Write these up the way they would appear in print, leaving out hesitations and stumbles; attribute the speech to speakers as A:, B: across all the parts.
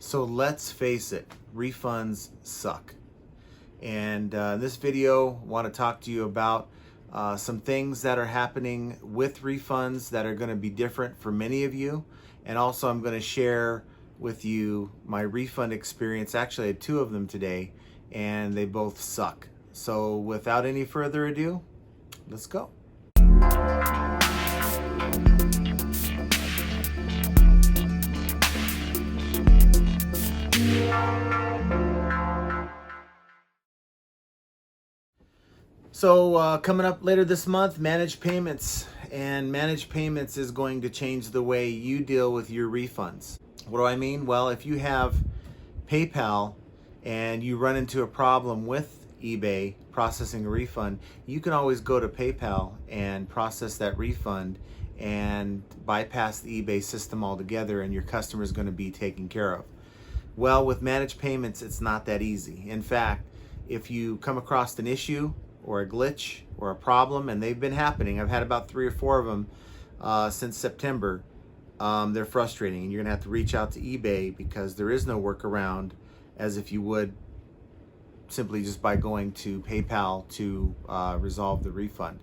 A: So let's face it, refunds suck. And in this video, I want to talk to you about some things that are happening with refunds that are going to be different for many of you. And also I'm going to share with you my refund experience. Actually, I had two of them today and they both suck. So without any further ado, let's go. So coming up later this month, Managed Payments. And Managed Payments is going to change the way you deal with your refunds. What do I mean? Well, if you have PayPal and you run into a problem with eBay processing a refund, you can always go to PayPal and process that refund and bypass the eBay system altogether, and your customer is going to be taken care of. Well, with Managed Payments, it's not that easy. In fact, if you come across an issue or a glitch or a problem, and they've been happening, I've had about 3 or 4 of them since September, they're frustrating, and you're gonna have to reach out to eBay because there is no workaround as if you would simply just by going to PayPal to resolve the refund.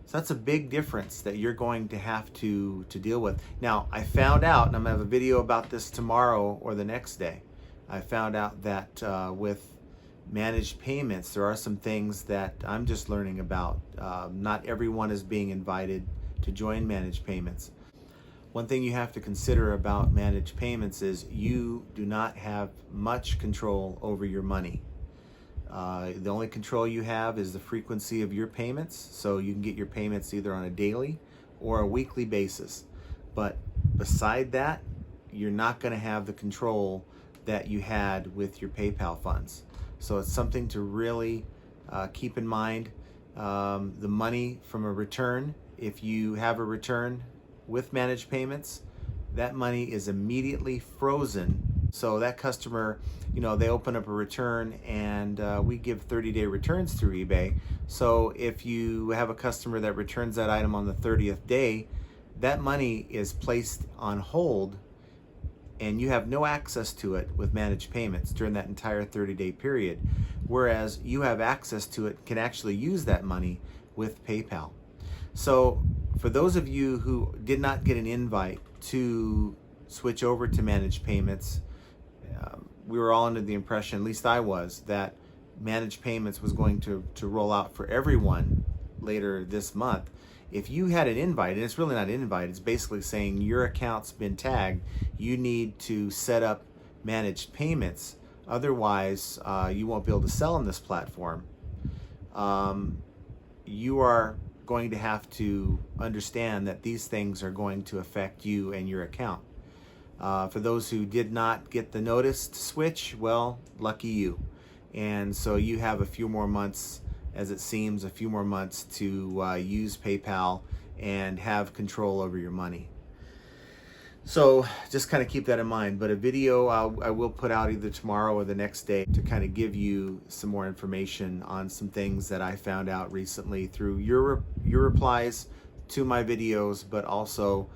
A: So that's a big difference that you're going to have to deal with. Now, I found out, and I'm gonna have a video about this tomorrow or the next day, I found out that with Managed Payments, there are some things that I'm just learning about. Not everyone is being invited to join Managed Payments. One thing you have to consider about Managed Payments is you do not have much control over your money. The only control you have is the frequency of your payments, so you can get your payments either on a daily or a weekly basis. But beside that, you're not going to have the control that you had with your PayPal funds. So it's something to really keep in mind. The money from a return, if you have a return with Managed Payments, that money is immediately frozen. So that customer, they open up a return, and we give 30-day returns through eBay. So if you have a customer that returns that item on the 30th day, that money is placed on hold and you have no access to it with Managed Payments during that entire 30-day period. Whereas you have access to it, can actually use that money with PayPal. So for those of you who did not get an invite to switch over to Managed Payments, we were all under the impression, at least I was, that Managed Payments was going to roll out for everyone later this month. If you had an invite, and it's really not an invite, it's basically saying your account's been tagged, you need to set up Managed Payments. Otherwise, you won't be able to sell on this platform. You are going to have to understand that these things are going to affect you and your account. For those who did not get the notice to switch, well, lucky you. And so you have a few more months, as it seems, a few more months to use PayPal and have control over your money. So just kind of keep that in mind. But a video I will put out either tomorrow or the next day to kind of give you some more information on some things that I found out recently through your replies to my videos, but also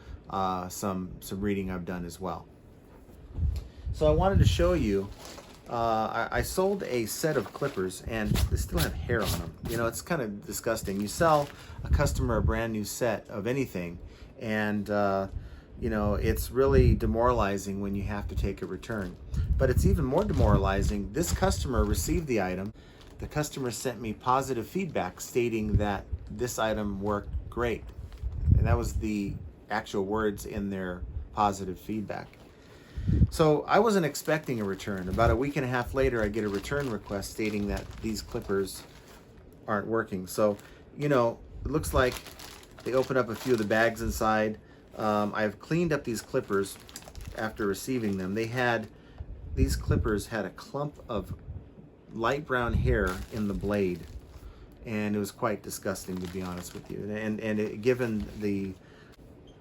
A: some reading I've done as well. So I wanted to show you, I sold a set of clippers and they still have hair on them. It's kind of disgusting. You sell a customer a brand new set of anything, and it's really demoralizing when you have to take a return. But it's even more demoralizing. This customer received the item. The customer sent me positive feedback stating that this item worked great. And that was the actual words in their positive feedback. So I wasn't expecting a return. About a week and a half later, I get a return request stating that these clippers aren't working. So, it looks like they opened up a few of the bags inside. I've cleaned up these clippers after receiving them. These clippers had a clump of light brown hair in the blade, and it was quite disgusting, to be honest with you. And given the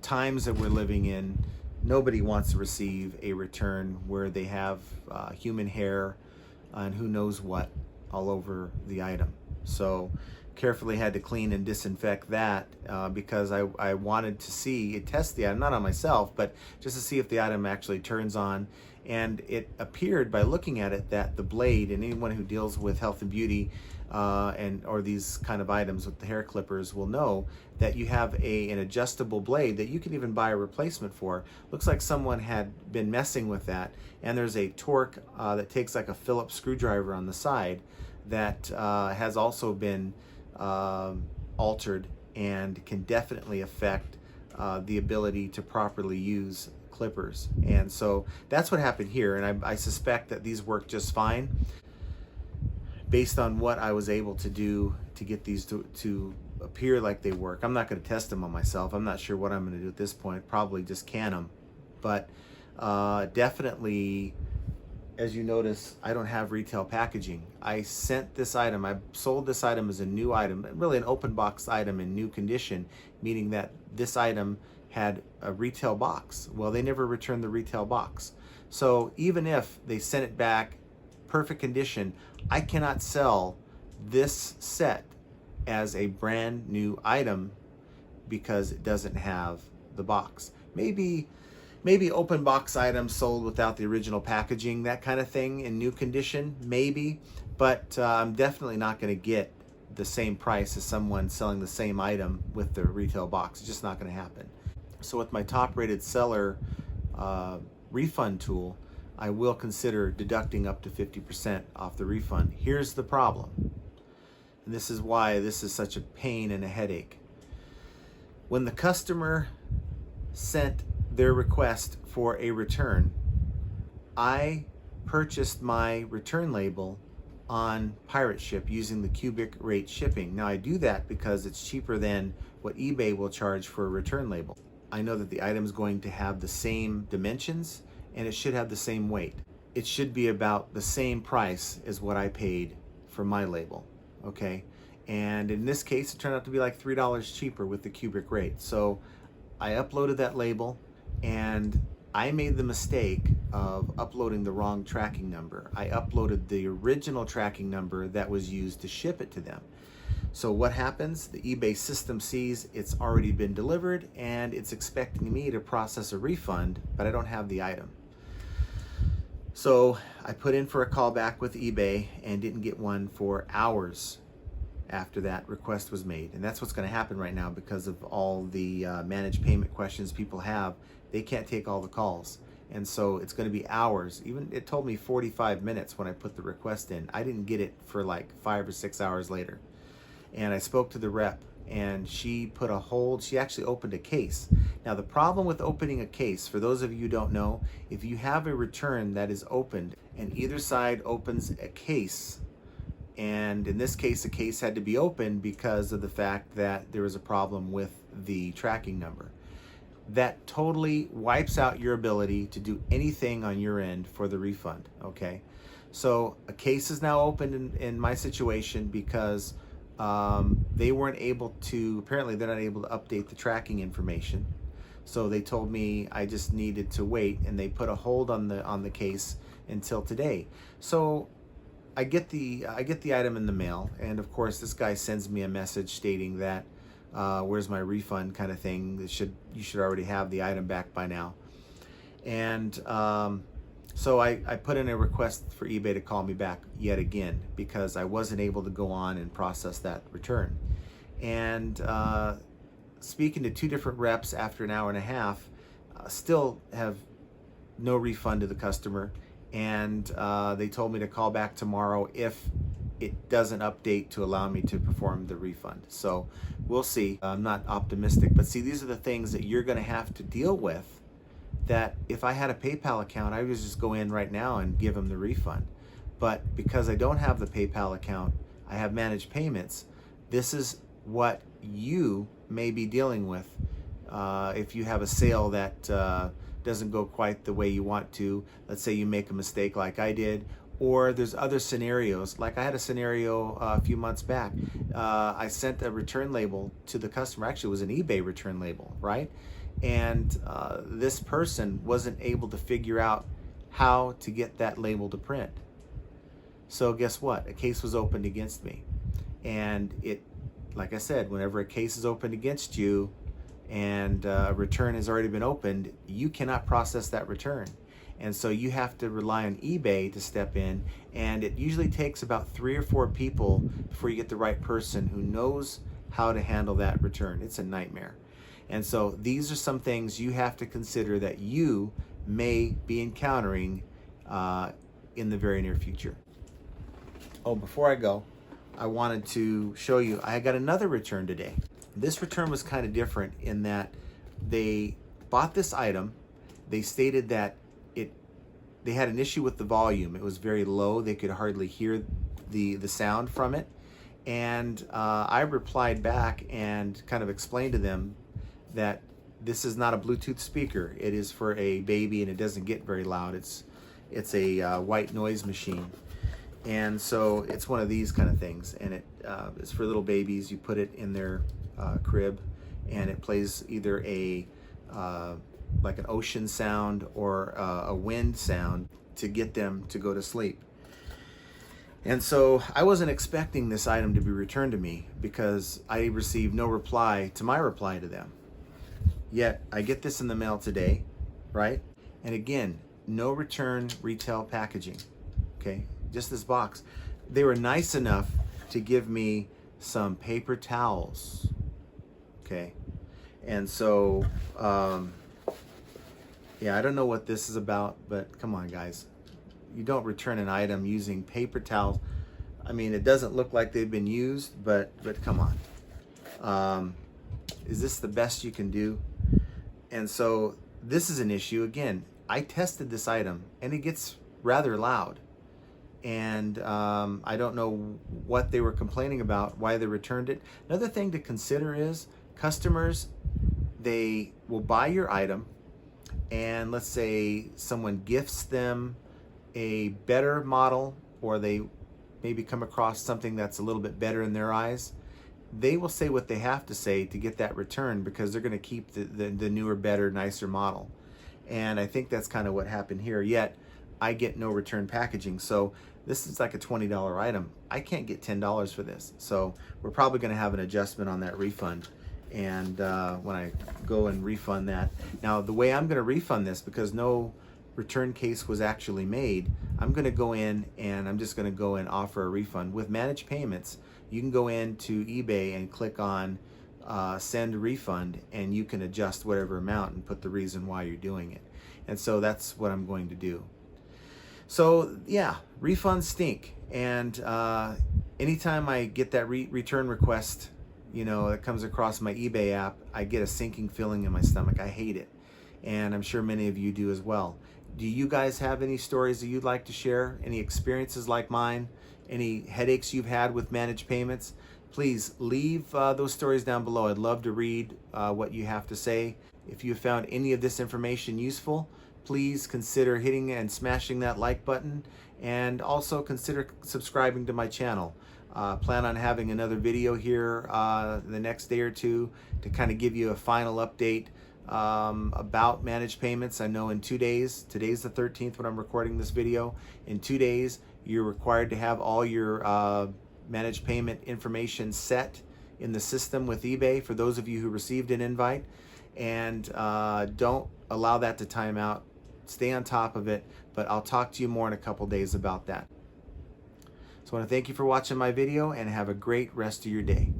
A: times that we're living in, nobody wants to receive a return where they have human hair and who knows what all over the item. So carefully had to clean and disinfect that because I wanted to test the item, not on myself, but just to see if the item actually turns on And it appeared by looking at it that the blade, and anyone who deals with health and beauty or these kind of items with the hair clippers will know that you have an adjustable blade that you can even buy a replacement for. Looks like someone had been messing with that, and there's a torque that takes like a Phillips screwdriver on the side that has also been altered and can definitely affect the ability to properly use clippers. And so that's what happened here, and I suspect that these work just fine based on what I was able to do to get these to appear like they work. I'm not going to test them on myself. I'm not sure what I'm going to do at this point. Probably just can them. But definitely, as you notice, I don't have retail packaging. I sent this item, I sold this item as a new item, really an open box item in new condition, meaning that this item had a retail box. Well, they never returned the retail box. So even if they sent it back perfect condition, I cannot sell this set as a brand new item because it doesn't have the box. Maybe open box items sold without the original packaging, that kind of thing, in new condition, maybe, but I'm definitely not going to get the same price as someone selling the same item with the retail box. It's just not going to happen. So with my top rated seller refund tool, I will consider deducting up to 50% off the refund. Here's the problem, and this is why this is such a pain and a headache. When the customer sent their request for a return, I purchased my return label on Pirate Ship using the cubic rate shipping. Now I do that because it's cheaper than what eBay will charge for a return label. I know that the item is going to have the same dimensions and it should have the same weight. It should be about the same price as what I paid for my label, okay? And in this case, it turned out to be like $3 cheaper with the cubic rate. So I uploaded that label, and I made the mistake of uploading the wrong tracking number. I uploaded the original tracking number that was used to ship it to them. So what happens? The eBay system sees it's already been delivered and it's expecting me to process a refund, but I don't have the item. So I put in for a callback with eBay and didn't get one for hours after that request was made. And that's what's going to happen right now because of all the managed payment questions people have. They can't take all the calls. And so it's going to be hours. Even it told me 45 minutes when I put the request in. I didn't get it for like 5 or 6 hours later. And I spoke to the rep, and she put a hold. She actually opened a case. Now the problem with opening a case, for those of you who don't know, if you have a return that is opened and either side opens a case, and in this case the case had to be opened because of the fact that there was a problem with the tracking number, that totally wipes out your ability to do anything on your end for the refund, okay? So a case is now opened in my situation because they weren't able to, apparently they're not able to update the tracking information. So they told me I just needed to wait, and they put a hold on the case until today. So I get the item in the mail, and of course this guy sends me a message stating that where's my refund kind of thing. You should already have the item back by now. And so I put in a request for eBay to call me back yet again because I wasn't able to go on and process that return. And speaking to 2 different reps after an hour and a half, still have no refund to the customer. And they told me to call back tomorrow if it doesn't update to allow me to perform the refund. So we'll see. I'm not optimistic, but see, these are the things that you're going to have to deal with, that if I had a PayPal account, I would just go in right now and give them the refund. But because I don't have the PayPal account, I have managed payments. This is what you may be dealing with if you have a sale that doesn't go quite the way you want to. Let's say you make a mistake like I did, or there's other scenarios. Like I had a scenario a few months back. I sent a return label to the customer. Actually, it was an eBay return label, right? And this person wasn't able to figure out how to get that label to print. So guess what? A case was opened against me. And it, like I said, whenever a case is opened against you and a return has already been opened, you cannot process that return. And so you have to rely on eBay to step in, and it usually takes about 3 or 4 people before you get the right person who knows how to handle that return. It's a nightmare. And so these are some things you have to consider that you may be encountering in the very near future. Oh, before I go, I wanted to show you, I got another return today. This return was kind of different in that they bought this item. They stated that they had an issue with the volume. It was very low. They could hardly hear the sound from it. And I replied back and kind of explained to them that this is not a Bluetooth speaker. It is for a baby, and it doesn't get very loud. It's a white noise machine. And so it's one of these kind of things, and it's for little babies. You put it in their crib, and it plays either like an ocean sound or a wind sound to get them to go to sleep. And so I wasn't expecting this item to be returned to me because I received no reply to my reply to them. Yet I get this in the mail today, right? And again, no return retail packaging, okay? Just this box. They were nice enough to give me some paper towels, okay? And so, yeah, I don't know what this is about, but come on, guys. You don't return an item using paper towels. I mean, it doesn't look like they've been used, but come on. Is this the best you can do? And so this is an issue. Again, I tested this item, and it gets rather loud. And I don't know what they were complaining about, why they returned it. Another thing to consider is customers, they will buy your item, and let's say someone gifts them a better model, or they maybe come across something that's a little bit better in their eyes. They will say what they have to say to get that return because they're going to keep the newer, better, nicer model. And I think that's kind of what happened here. Yet I get no return packaging. So this is like a $20 item. I can't get $10 for this. So we're probably going to have an adjustment on that refund. And when I go and refund that. Now, the way I'm going to refund this, because no return case was actually made, I'm going to go in and I'm just going to go and offer a refund. With managed payments, you can go into eBay and click on send refund, and you can adjust whatever amount and put the reason why you're doing it. And so that's what I'm going to do. So yeah, refunds stink. And anytime I get that return request, you know, that comes across my eBay app, I get a sinking feeling in my stomach. I hate it. And I'm sure many of you do as well. Do you guys have any stories that you'd like to share? Any experiences like mine? Any headaches you've had with managed payments? Please leave those stories down below. I'd love to read what you have to say. If you found any of this information useful, please consider hitting and smashing that like button, and also consider subscribing to my channel. Plan on having another video here the next day or two to kind of give you a final update about managed payments. I know in 2 days, today's the 13th when I'm recording this video, in 2 days you're required to have all your managed payment information set in the system with eBay for those of you who received an invite. And don't allow that to time out. Stay on top of it, but I'll talk to you more in a couple days about that. So I want to thank you for watching my video, and have a great rest of your day.